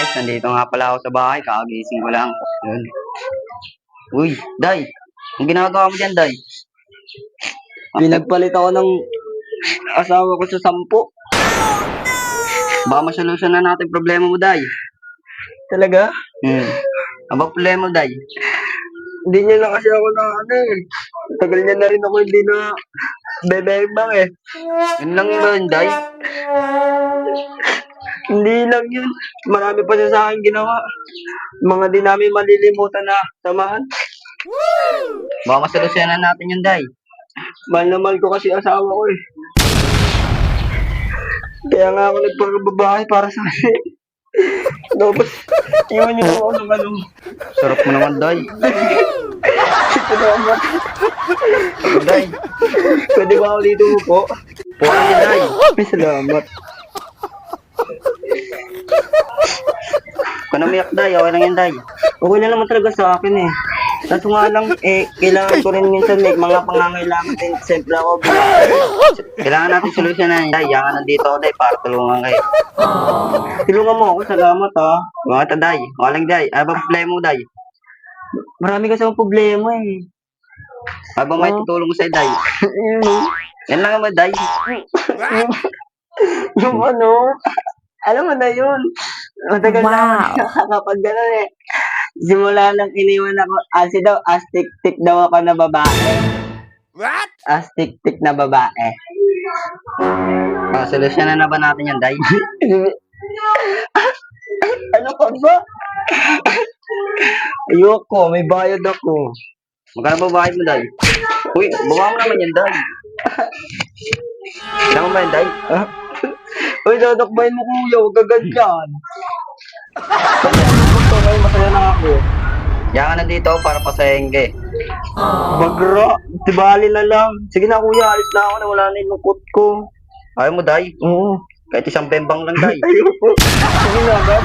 boss, nandito nga pala ako sa bahay, kakagising ko lang. Yun. Uy, Day, ang ginagawa mo dyan, Day? Pinagpalit ako ng asawa ko sa 10. Baka masolusyon na natin problema mo, Day. Talaga? Ano ba problema mo, Day? Hindi niya lang kasi ako na ano eh. Tagal niya na rin ako hindi na bebebang eh. Yun lang ba yun, Day? Hindi lang yun. Marami pa siya sa akin ginawa. Mga di namin malilimutan na samahan. Baka masolusyon na natin yun, Day. Mahal na mahal ko kasi asawa ko eh. Kaya nga ako nagpagababahay para sa akin. Tapos, iwan niyo ako ng ano. Sarap mo naman, Day. Salamat. Day, Pwede ba ako dito po? puwan niya, Day. Ay, salamat. Kung namiyak, Day, okay lang yan, Day. Okay na naman talaga sa akin eh. Kaso nga lang, kailangan ko rin minsan may mga pangangailangan din. Siyempre ako, Kailangan natin solusyon na yan, Day. Yan ka nandito ako, Day, para tulungan kayo. tulungan mo ako. Salamat ha. Mga ta, Day. Okay lang, Day. Ano ba problema mo, Day? Marami kasi akong problema eh. Ano ba may tutulong mo sa'yo, Day? Yan lang naman, Day. Yung ano, alam mo na yun. Matagal na ako nakakapag gano'n eh. Simula nang iniwan ako, astik-tik daw ako na babae. What? Astik-tik na babae. Solusyon na ba natin yan, Day? Ano ka ba? Ayoko, may bayad ako. Magkano ba bayad mo, Day? Uy, bawa mo naman yan, Day. Kailangan mo ba yan, Day? Uy, dadakbayin mo kuya, huwag ka ganyan. Gusto ngayon, masaya na ako. Yan ka nandito para pasahin ka eh. Bagra, tibali na lang. Sige na kuya, alis na ako na wala na yung lungkot ko. Ayaw mo, Day? Oo. Kahit isang bembang lang, Day. Ayoko. Sige na, agad.